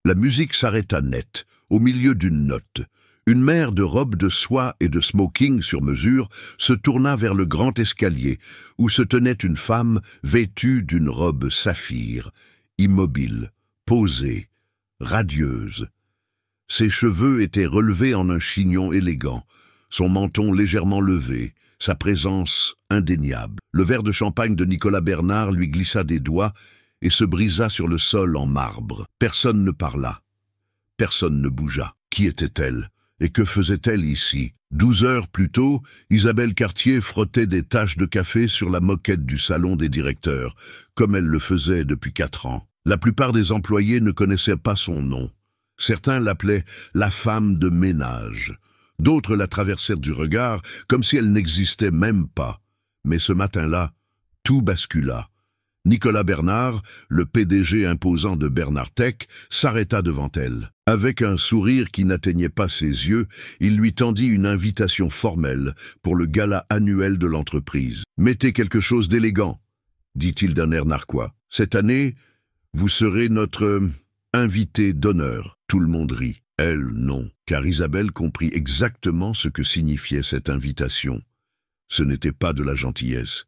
La musique s'arrêta net, au milieu d'une note. Une mère de robe de soie et de smoking sur mesure se tourna vers le grand escalier, où se tenait une femme vêtue d'une robe saphir, immobile, posée, radieuse. Ses cheveux étaient relevés en un chignon élégant, son menton légèrement levé, sa présence indéniable. Le verre de champagne de Nicolas Bernard lui glissa des doigts et se brisa sur le sol en marbre. Personne ne parla. Personne ne bougea. Qui était-elle? Et que faisait-elle ici? 12 heures plus tôt, Isabelle Cartier frottait des taches de café sur la moquette du salon des directeurs, comme elle le faisait depuis 4 ans. La plupart des employés ne connaissaient pas son nom. Certains l'appelaient la femme de ménage. D'autres la traversèrent du regard, comme si elle n'existait même pas. Mais ce matin-là, tout bascula. Nicolas Bernard, le PDG imposant de Bernard Tech, s'arrêta devant elle. Avec un sourire qui n'atteignait pas ses yeux, il lui tendit une invitation formelle pour le gala annuel de l'entreprise. « Mettez quelque chose d'élégant », dit-il d'un air narquois. « Cette année, vous serez notre invité d'honneur. » Tout le monde rit. Elle, non, car Isabelle comprit exactement ce que signifiait cette invitation. Ce n'était pas de la gentillesse,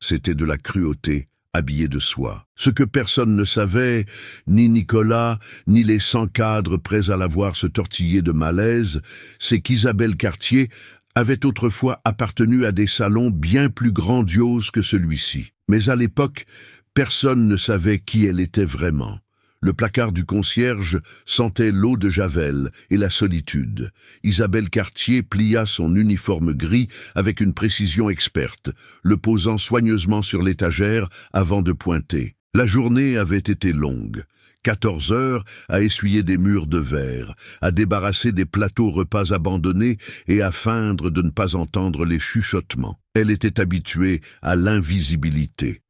c'était de la cruauté, habillée de soie. Ce que personne ne savait, ni Nicolas, ni les 100 cadres prêts à la voir se tortiller de malaise, c'est qu'Isabelle Cartier avait autrefois appartenu à des salons bien plus grandioses que celui-ci. Mais à l'époque, personne ne savait qui elle était vraiment. Le placard du concierge sentait l'eau de Javel et la solitude. Isabelle Cartier plia son uniforme gris avec une précision experte, le posant soigneusement sur l'étagère avant de pointer. La journée avait été longue. 14 heures à essuyer des murs de verre, à débarrasser des plateaux repas abandonnés et à feindre de ne pas entendre les chuchotements. Elle était habituée à l'invisibilité.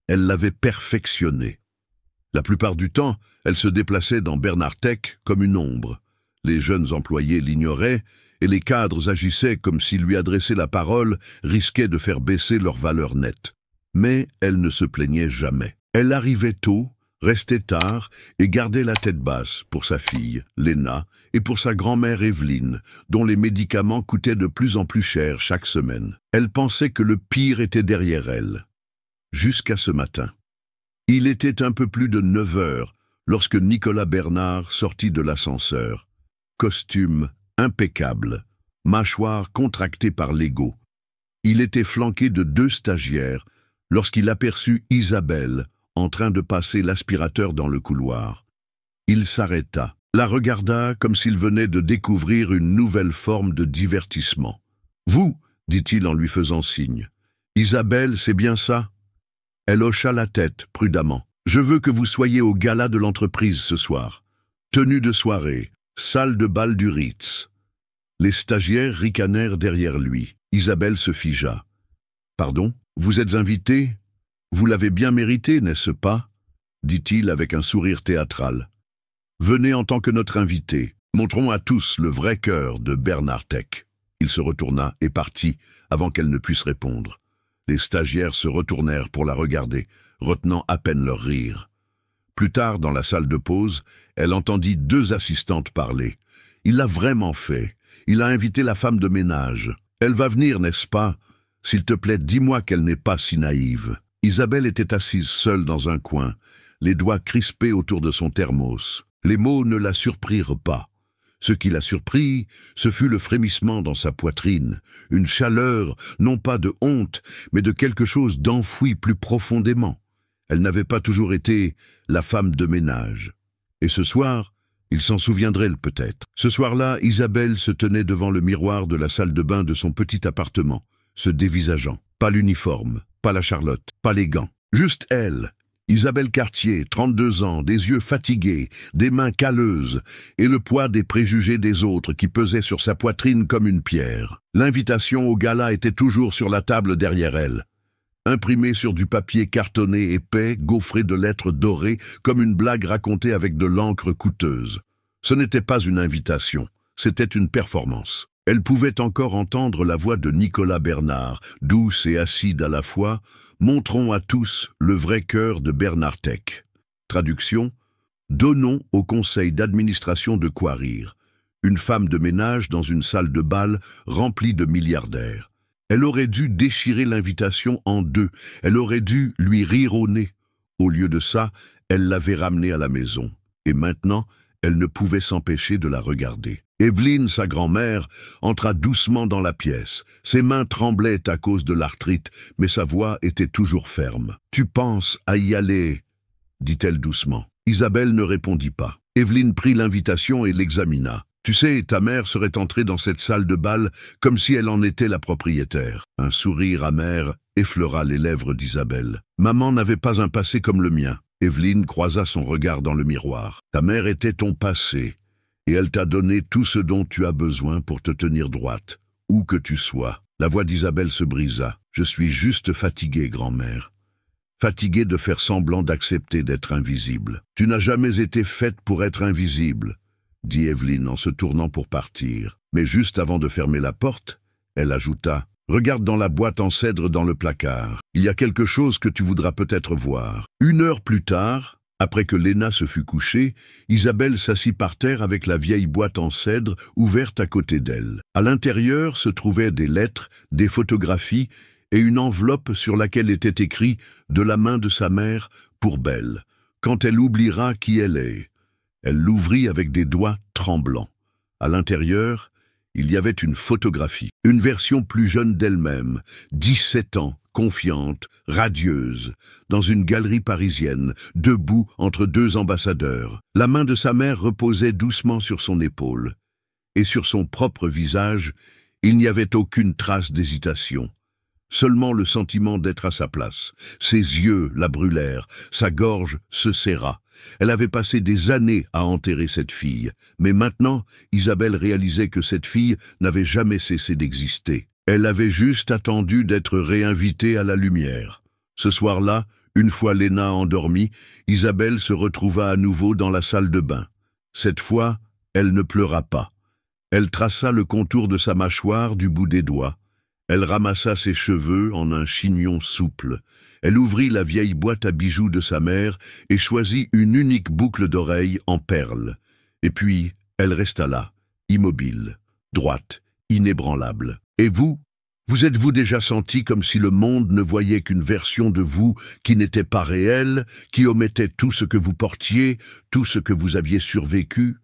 Elle l'avait perfectionnée. La plupart du temps, elle se déplaçait dans Bernard Tech comme une ombre. Les jeunes employés l'ignoraient et les cadres agissaient comme si lui adresser la parole risquait de faire baisser leur valeur nette. Mais elle ne se plaignait jamais. Elle arrivait tôt, restait tard et gardait la tête basse pour sa fille, Léna, et pour sa grand-mère Evelyne, dont les médicaments coûtaient de plus en plus cher chaque semaine. Elle pensait que le pire était derrière elle. Jusqu'à ce matin. Il était un peu plus de 9 heures lorsque Nicolas Bernard sortit de l'ascenseur. Costume impeccable, mâchoire contractée par l'ego. Il était flanqué de 2 stagiaires lorsqu'il aperçut Isabelle en train de passer l'aspirateur dans le couloir. Il s'arrêta, la regarda comme s'il venait de découvrir une nouvelle forme de divertissement. « Vous » dit-il en lui faisant signe. « Isabelle, c'est bien ça ?» Elle hocha la tête, prudemment. « Je veux que vous soyez au gala de l'entreprise ce soir. Tenue de soirée, salle de bal du Ritz. » Les stagiaires ricanèrent derrière lui. Isabelle se figea. « Pardon, vous êtes invité? Vous l'avez bien mérité, n'est-ce pas ?» dit-il avec un sourire théâtral. « Venez en tant que notre invité. Montrons à tous le vrai cœur de Bernard Tech. » Il se retourna et partit avant qu'elle ne puisse répondre. Les stagiaires se retournèrent pour la regarder, retenant à peine leur rire. Plus tard, dans la salle de pause, elle entendit 2 assistantes parler. « Il l'a vraiment fait. Il a invité la femme de ménage. Elle va venir, n'est-ce pas? S'il te plaît, dis-moi qu'elle n'est pas si naïve. » Isabelle était assise seule dans un coin, les doigts crispés autour de son thermos. Les mots ne la surprirent pas. Ce qui la surprit, ce fut le frémissement dans sa poitrine, une chaleur, non pas de honte, mais de quelque chose d'enfoui plus profondément. Elle n'avait pas toujours été la femme de ménage. Et ce soir, il s'en souviendrait peut-être. Ce soir-là, Isabelle se tenait devant le miroir de la salle de bain de son petit appartement, se dévisageant. Pas l'uniforme, pas la Charlotte, pas les gants. Juste elle. Isabelle Cartier, 32 ans, des yeux fatigués, des mains calleuses, et le poids des préjugés des autres qui pesaient sur sa poitrine comme une pierre. L'invitation au gala était toujours sur la table derrière elle. Imprimée sur du papier cartonné épais, gaufré de lettres dorées, comme une blague racontée avec de l'encre coûteuse. Ce n'était pas une invitation, c'était une performance. Elle pouvait encore entendre la voix de Nicolas Bernard, douce et acide à la fois. « Montrons à tous le vrai cœur de Bernard Tech. » Traduction : Donnons au conseil d'administration de quoi rire. Une femme de ménage dans une salle de bal remplie de milliardaires. Elle aurait dû déchirer l'invitation en deux. Elle aurait dû lui rire au nez. Au lieu de ça, elle l'avait ramenée à la maison. Et maintenant, elle ne pouvait s'empêcher de la regarder. Evelyne, sa grand-mère, entra doucement dans la pièce. Ses mains tremblaient à cause de l'arthrite, mais sa voix était toujours ferme. « Tu penses à y aller ?» dit-elle doucement. Isabelle ne répondit pas. Evelyne prit l'invitation et l'examina. « Tu sais, ta mère serait entrée dans cette salle de bal comme si elle en était la propriétaire. » Un sourire amer effleura les lèvres d'Isabelle. « Maman n'avait pas un passé comme le mien. » Evelyne croisa son regard dans le miroir. « Ta mère était ton passé, et elle t'a donné tout ce dont tu as besoin pour te tenir droite, où que tu sois. » La voix d'Isabelle se brisa. « Je suis juste fatiguée, grand-mère. Fatiguée de faire semblant d'accepter d'être invisible. »« Tu n'as jamais été faite pour être invisible, » dit Evelyne en se tournant pour partir. Mais juste avant de fermer la porte, elle ajouta « Regarde dans la boîte en cèdre dans le placard. Il y a quelque chose que tu voudras peut-être voir. » 1 heure plus tard, après que Léna se fut couchée, Isabelle s'assit par terre avec la vieille boîte en cèdre ouverte à côté d'elle. À l'intérieur se trouvaient des lettres, des photographies et une enveloppe sur laquelle était écrit « De la main de sa mère, pour Belle, quand elle oubliera qui elle est ». Elle l'ouvrit avec des doigts tremblants. À l'intérieur, il y avait une photographie, une version plus jeune d'elle-même, 17 ans, confiante, radieuse, dans une galerie parisienne, debout entre 2 ambassadeurs. La main de sa mère reposait doucement sur son épaule. Et sur son propre visage, il n'y avait aucune trace d'hésitation. Seulement le sentiment d'être à sa place. Ses yeux la brûlèrent, sa gorge se serra. Elle avait passé des années à enterrer cette fille, mais maintenant, Isabelle réalisait que cette fille n'avait jamais cessé d'exister. Elle avait juste attendu d'être réinvitée à la lumière. Ce soir-là, une fois Léna endormie, Isabelle se retrouva à nouveau dans la salle de bain. Cette fois, elle ne pleura pas. Elle traça le contour de sa mâchoire du bout des doigts. Elle ramassa ses cheveux en un chignon souple. Elle ouvrit la vieille boîte à bijoux de sa mère et choisit une unique boucle d'oreille en perles. Et puis, elle resta là, immobile, droite, inébranlable. Et vous êtes-vous déjà senti comme si le monde ne voyait qu'une version de vous qui n'était pas réelle, qui omettait tout ce que vous portiez, tout ce que vous aviez survécu?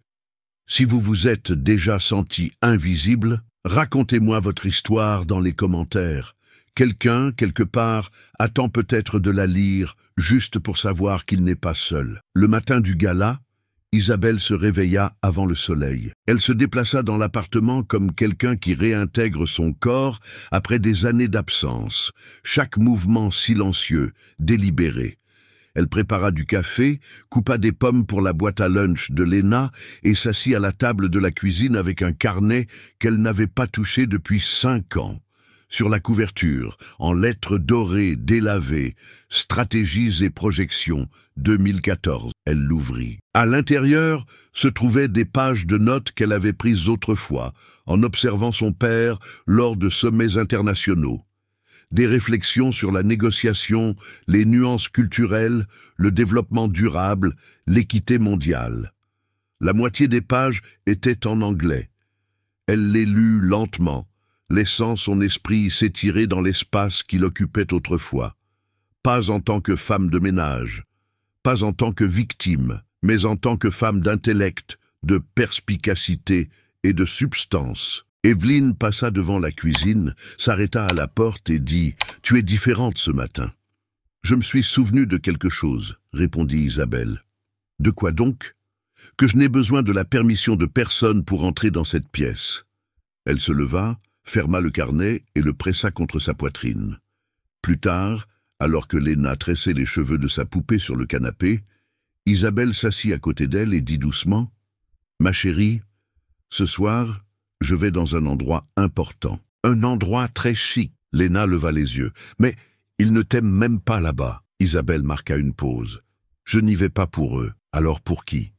Si vous vous êtes déjà senti invisible, racontez-moi votre histoire dans les commentaires. Quelqu'un, quelque part, attend peut-être de la lire, juste pour savoir qu'il n'est pas seul. Le matin du gala, Isabelle se réveilla avant le soleil. Elle se déplaça dans l'appartement comme quelqu'un qui réintègre son corps après des années d'absence, chaque mouvement silencieux, délibéré. Elle prépara du café, coupa des pommes pour la boîte à lunch de Léna et s'assit à la table de la cuisine avec un carnet qu'elle n'avait pas touché depuis 5 ans. Sur la couverture, en lettres dorées délavées, « Stratégies et projections, 2014 », elle l'ouvrit. À l'intérieur se trouvaient des pages de notes qu'elle avait prises autrefois, en observant son père lors de sommets internationaux. Des réflexions sur la négociation, les nuances culturelles, le développement durable, l'équité mondiale. La moitié des pages étaient en anglais. Elle les lut lentement, laissant son esprit s'étirer dans l'espace qu'il occupait autrefois. Pas en tant que femme de ménage, pas en tant que victime, mais en tant que femme d'intellect, de perspicacité et de substance. Evelyne passa devant la cuisine, s'arrêta à la porte et dit « Tu es différente ce matin. »« Je me suis souvenu de quelque chose, » répondit Isabelle. « De quoi donc ? » ?»« Que je n'ai besoin de la permission de personne pour entrer dans cette pièce. » Elle se leva, ferma le carnet et le pressa contre sa poitrine. Plus tard, alors que Léna tressait les cheveux de sa poupée sur le canapé, Isabelle s'assit à côté d'elle et dit doucement « Ma chérie, ce soir, je vais dans un endroit important, un endroit très chic. » Léna leva les yeux. « Mais ils ne t'aiment même pas là-bas. » Isabelle marqua une pause. « Je n'y vais pas pour eux. Alors pour qui ?»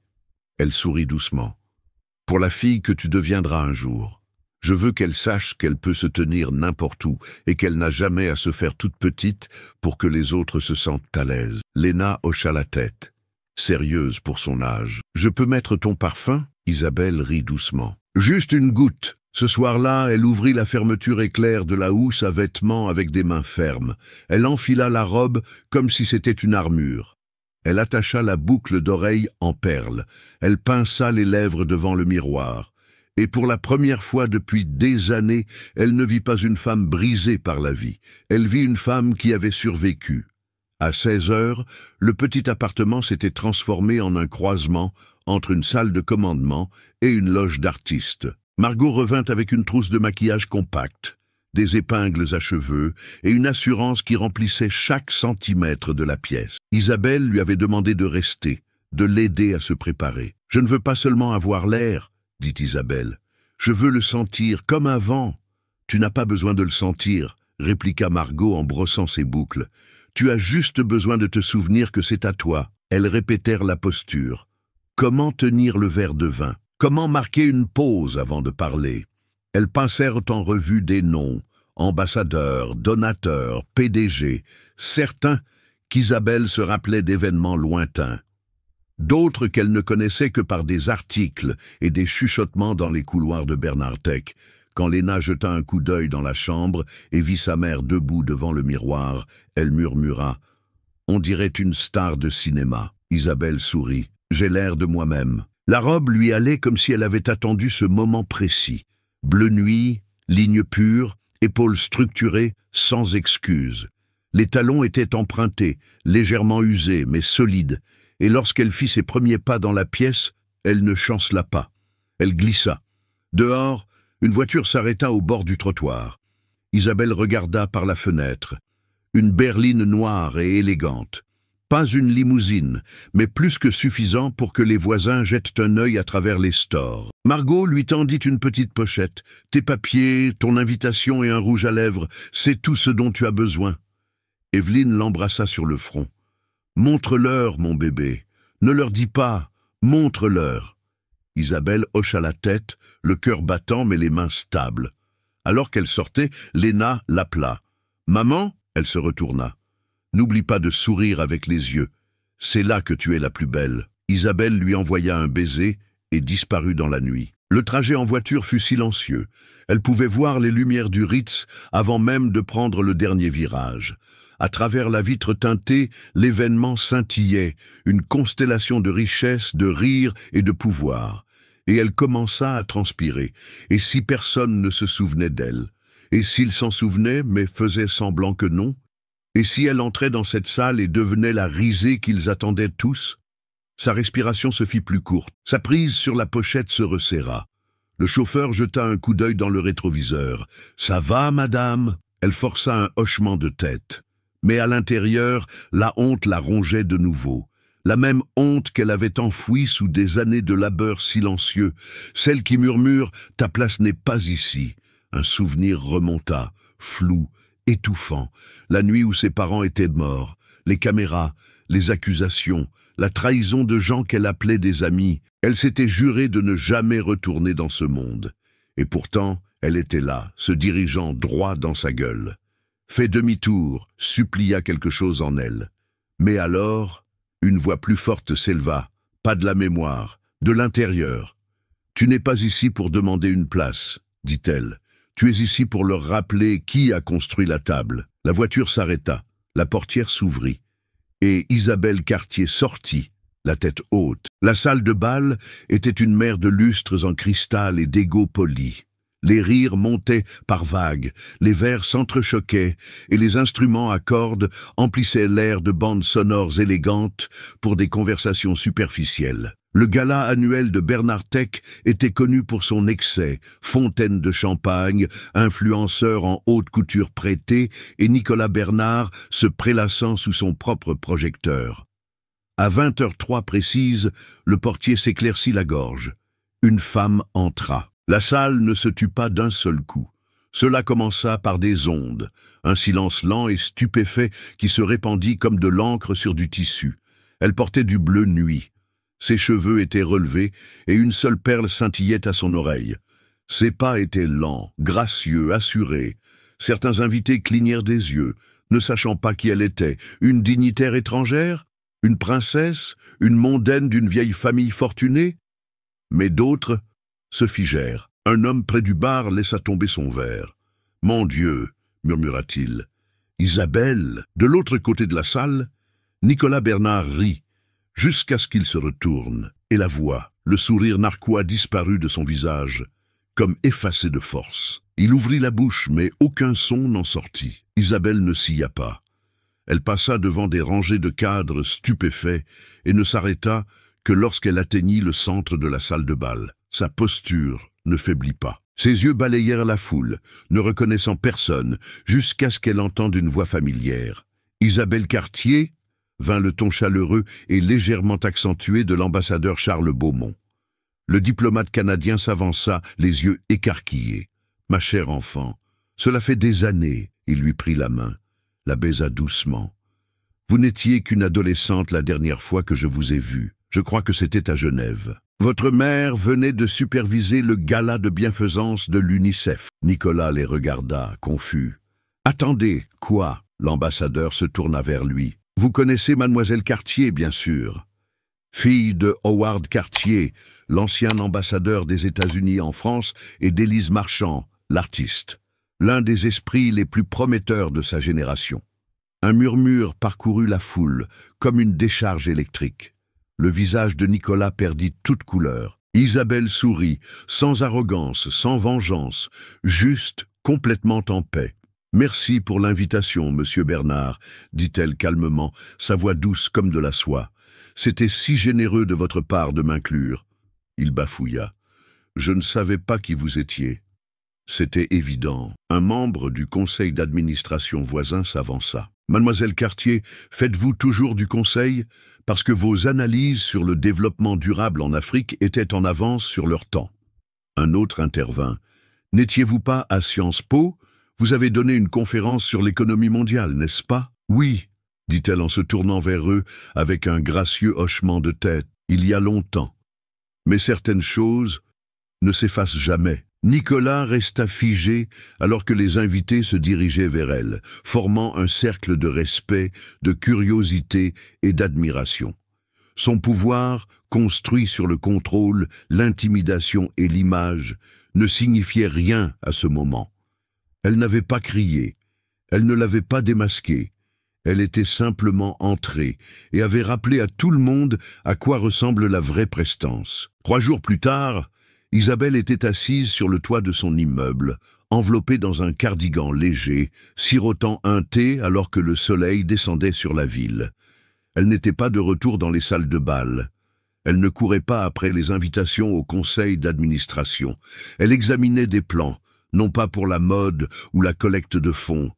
Elle sourit doucement. « Pour la fille que tu deviendras un jour. Je veux qu'elle sache qu'elle peut se tenir n'importe où et qu'elle n'a jamais à se faire toute petite pour que les autres se sentent à l'aise. » Léna hocha la tête. « sérieuse pour son âge. « Je peux mettre ton parfum ?» Isabelle rit doucement. « Juste une goutte. » Ce soir-là, elle ouvrit la fermeture éclair de la housse à vêtements avec des mains fermes. Elle enfila la robe comme si c'était une armure. Elle attacha la boucle d'oreille en perles. Elle pinça les lèvres devant le miroir. Et pour la première fois depuis des années, elle ne vit pas une femme brisée par la vie. Elle vit une femme qui avait survécu. À 16 heures, le petit appartement s'était transformé en un croisement entre une salle de commandement et une loge d'artistes. Margot revint avec une trousse de maquillage compacte, des épingles à cheveux et une assurance qui remplissait chaque centimètre de la pièce. Isabelle lui avait demandé de rester, de l'aider à se préparer. « Je ne veux pas seulement avoir l'air, » dit Isabelle. « Je veux le sentir comme avant. »« Tu n'as pas besoin de le sentir, » répliqua Margot en brossant ses boucles. « Tu as juste besoin de te souvenir que c'est à toi. » Elles répétèrent la posture. Comment tenir le verre de vin? Comment marquer une pause avant de parler? Elles passèrent en revue des noms, ambassadeurs, donateurs, PDG, certains qu'Isabelle se rappelait d'événements lointains, d'autres qu'elle ne connaissait que par des articles et des chuchotements dans les couloirs de Bernard Tech, quand Léna jeta un coup d'œil dans la chambre et vit sa mère debout devant le miroir, elle murmura « On dirait une star de cinéma ». Isabelle sourit « J'ai l'air de moi-même ». La robe lui allait comme si elle avait attendu ce moment précis. Bleu nuit, lignes pures, épaules structurées, sans excuse. Les talons étaient empruntés, légèrement usés, mais solides, et lorsqu'elle fit ses premiers pas dans la pièce, elle ne chancela pas. Elle glissa. Dehors, une voiture s'arrêta au bord du trottoir. Isabelle regarda par la fenêtre. Une berline noire et élégante. Pas une limousine, mais plus que suffisant pour que les voisins jettent un œil à travers les stores. Margot lui tendit une petite pochette. « Tes papiers, ton invitation et un rouge à lèvres, c'est tout ce dont tu as besoin. » Evelyne l'embrassa sur le front. « Montre-leur, mon bébé. Ne leur dis pas, montre-leur. » Isabelle hocha la tête, le cœur battant mais les mains stables. Alors qu'elle sortait, Léna l'appela. « Maman ?» Elle se retourna. N'oublie pas de sourire avec les yeux. C'est là que tu es la plus belle. Isabelle lui envoya un baiser et disparut dans la nuit. Le trajet en voiture fut silencieux. Elle pouvait voir les lumières du Ritz avant même de prendre le dernier virage. À travers la vitre teintée, l'événement scintillait, une constellation de richesse, de rire et de pouvoir. Et elle commença à transpirer. Et si personne ne se souvenait d'elle? Et s'il s'en souvenait, mais faisait semblant que non? Et si elle entrait dans cette salle et devenait la risée qu'ils attendaient tous? Sa respiration se fit plus courte. Sa prise sur la pochette se resserra. Le chauffeur jeta un coup d'œil dans le rétroviseur. « Ça va, madame ?» Elle força un hochement de tête. Mais à l'intérieur, la honte la rongeait de nouveau. La même honte qu'elle avait enfouie sous des années de labeur silencieux. Celle qui murmure « Ta place n'est pas ici ». Un souvenir remonta, flou, étouffant, la nuit où ses parents étaient morts, les caméras, les accusations, la trahison de gens qu'elle appelait des amis. Elle s'était jurée de ne jamais retourner dans ce monde. Et pourtant, elle était là, se dirigeant droit dans sa gueule. Fait demi-tour, supplia quelque chose en elle. Mais alors, une voix plus forte s'éleva, pas de la mémoire, de l'intérieur. « Tu n'es pas ici pour demander une place, » dit-elle. « Tu es ici pour leur rappeler qui a construit la table. » La voiture s'arrêta, la portière s'ouvrit, et Isabelle Cartier sortit, la tête haute. La salle de bal était une mer de lustres en cristal et d'égaux polis. Les rires montaient par vagues, les verres s'entrechoquaient, et les instruments à cordes emplissaient l'air de bandes sonores élégantes pour des conversations superficielles. Le gala annuel de Bernard Tech était connu pour son excès, fontaine de champagne, influenceur en haute couture prêtée et Nicolas Bernard se prélassant sous son propre projecteur. À 20h03 précise, le portier s'éclaircit la gorge. Une femme entra. La salle ne se tut pas d'un seul coup. Cela commença par des ondes, un silence lent et stupéfait qui se répandit comme de l'encre sur du tissu. Elle portait du bleu nuit. Ses cheveux étaient relevés et une seule perle scintillait à son oreille. Ses pas étaient lents, gracieux, assurés. Certains invités clignèrent des yeux, ne sachant pas qui elle était, une dignitaire étrangère? Une princesse, une mondaine d'une vieille famille fortunée? Mais d'autres se figèrent. Un homme près du bar laissa tomber son verre. « Mon Dieu !» murmura-t-il. « Isabelle !» De l'autre côté de la salle, Nicolas Bernard rit, jusqu'à ce qu'il se retourne, et la voix, le sourire narquois disparut de son visage, comme effacé de force. Il ouvrit la bouche, mais aucun son n'en sortit. Isabelle ne sia pas. Elle passa devant des rangées de cadres stupéfaits et ne s'arrêta que lorsqu'elle atteignit le centre de la salle de bal. Sa posture ne faiblit pas. Ses yeux balayèrent la foule, ne reconnaissant personne, jusqu'à ce qu'elle entende une voix familière. Isabelle Cartier, vint le ton chaleureux et légèrement accentué de l'ambassadeur Charles Beaumont. Le diplomate canadien s'avança, les yeux écarquillés. « Ma chère enfant, cela fait des années. » Il lui prit la main, la baisa doucement. « Vous n'étiez qu'une adolescente la dernière fois que je vous ai vue. Je crois que c'était à Genève. Votre mère venait de superviser le gala de bienfaisance de l'UNICEF. » Nicolas les regarda, confus. « Attendez, quoi ?» L'ambassadeur se tourna vers lui. « Vous connaissez mademoiselle Cartier, bien sûr. Fille de Howard Cartier, l'ancien ambassadeur des États-Unis en France, et d'Élise Marchand, l'artiste, l'un des esprits les plus prometteurs de sa génération. » Un murmure parcourut la foule, comme une décharge électrique. Le visage de Nicolas perdit toute couleur. Isabelle sourit, sans arrogance, sans vengeance, juste, complètement en paix. « Merci pour l'invitation, monsieur Bernard, » dit-elle calmement, sa voix douce comme de la soie. « C'était si généreux de votre part de m'inclure. » Il bafouilla. « Je ne savais pas qui vous étiez. » C'était évident. Un membre du conseil d'administration voisin s'avança. « Mademoiselle Cartier, faites-vous toujours du conseil? Parce que vos analyses sur le développement durable en Afrique étaient en avance sur leur temps. » Un autre intervint. « N'étiez-vous pas à Sciences Po? Vous avez donné une conférence sur l'économie mondiale, n'est-ce pas? »« Oui, » dit-elle en se tournant vers eux avec un gracieux hochement de tête. « Il y a longtemps. Mais certaines choses ne s'effacent jamais. » Nicolas resta figé alors que les invités se dirigeaient vers elle, formant un cercle de respect, de curiosité et d'admiration. Son pouvoir, construit sur le contrôle, l'intimidation et l'image, ne signifiait rien à ce moment. Elle n'avait pas crié, elle ne l'avait pas démasqué. Elle était simplement entrée et avait rappelé à tout le monde à quoi ressemble la vraie prestance. 3 jours plus tard, Isabelle était assise sur le toit de son immeuble, enveloppée dans un cardigan léger, sirotant un thé alors que le soleil descendait sur la ville. Elle n'était pas de retour dans les salles de bal. Elle ne courait pas après les invitations au conseil d'administration. Elle examinait des plans, non pas pour la mode ou la collecte de fonds,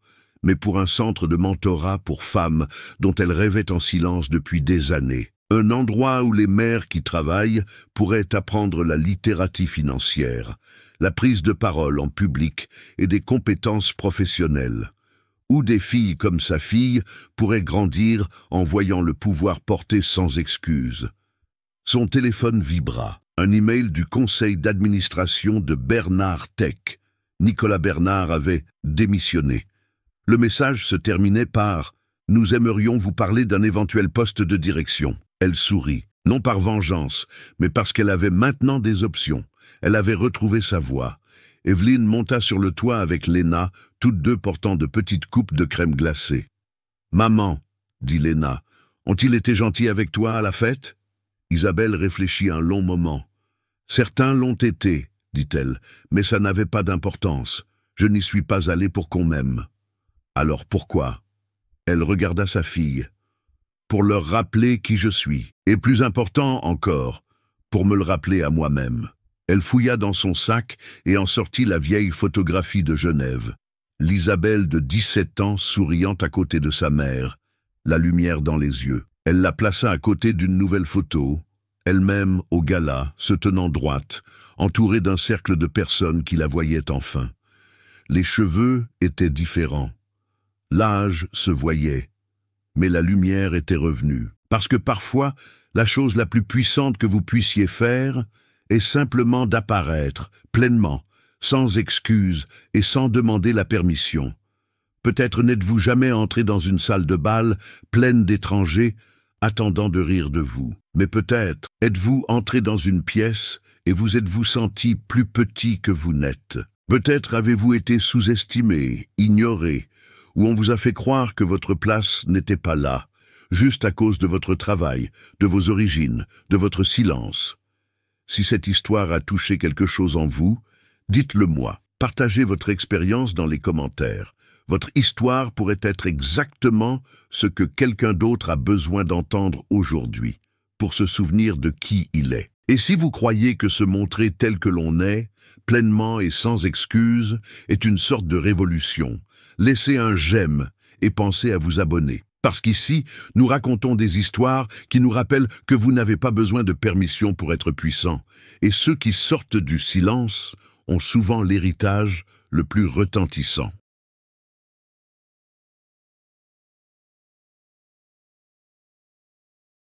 mais pour un centre de mentorat pour femmes dont elle rêvait en silence depuis des années. Un endroit où les mères qui travaillent pourraient apprendre la littératie financière, la prise de parole en public et des compétences professionnelles. Où des filles comme sa fille pourraient grandir en voyant le pouvoir porté sans excuse. Son téléphone vibra. Un email du conseil d'administration de Bernard Tech. Nicolas Bernard avait démissionné. Le message se terminait par « Nous aimerions vous parler d'un éventuel poste de direction ». Elle sourit, non par vengeance, mais parce qu'elle avait maintenant des options. Elle avait retrouvé sa voix. Evelyne monta sur le toit avec Léna, toutes deux portant de petites coupes de crème glacée. « Maman, » dit Léna, « ont-ils été gentils avec toi à la fête ?» Isabelle réfléchit un long moment. « Certains l'ont été, » dit-elle, « mais ça n'avait pas d'importance. Je n'y suis pas allée pour qu'on m'aime. »« Alors pourquoi ?» Elle regarda sa fille. Pour leur rappeler qui je suis, et plus important encore, pour me le rappeler à moi-même. Elle fouilla dans son sac et en sortit la vieille photographie de Genève. L'Isabelle de 17 ans souriant à côté de sa mère, la lumière dans les yeux. Elle la plaça à côté d'une nouvelle photo, elle-même au gala, se tenant droite, entourée d'un cercle de personnes qui la voyaient enfin. Les cheveux étaient différents. L'âge se voyait. Mais la lumière était revenue. Parce que parfois, la chose la plus puissante que vous puissiez faire est simplement d'apparaître, pleinement, sans excuse et sans demander la permission. Peut-être n'êtes-vous jamais entré dans une salle de bal pleine d'étrangers attendant de rire de vous. Mais peut-être êtes-vous entré dans une pièce et vous êtes-vous senti plus petit que vous n'êtes. Peut-être avez-vous été sous-estimé, ignoré, ou on vous a fait croire que votre place n'était pas là, juste à cause de votre travail, de vos origines, de votre silence. Si cette histoire a touché quelque chose en vous, dites-le moi. Partagez votre expérience dans les commentaires. Votre histoire pourrait être exactement ce que quelqu'un d'autre a besoin d'entendre aujourd'hui, pour se souvenir de qui il est. Et si vous croyez que se montrer tel que l'on est, pleinement et sans excuse, est une sorte de révolution, laissez un j'aime et pensez à vous abonner. Parce qu'ici, nous racontons des histoires qui nous rappellent que vous n'avez pas besoin de permission pour être puissant. Et ceux qui sortent du silence ont souvent l'héritage le plus retentissant.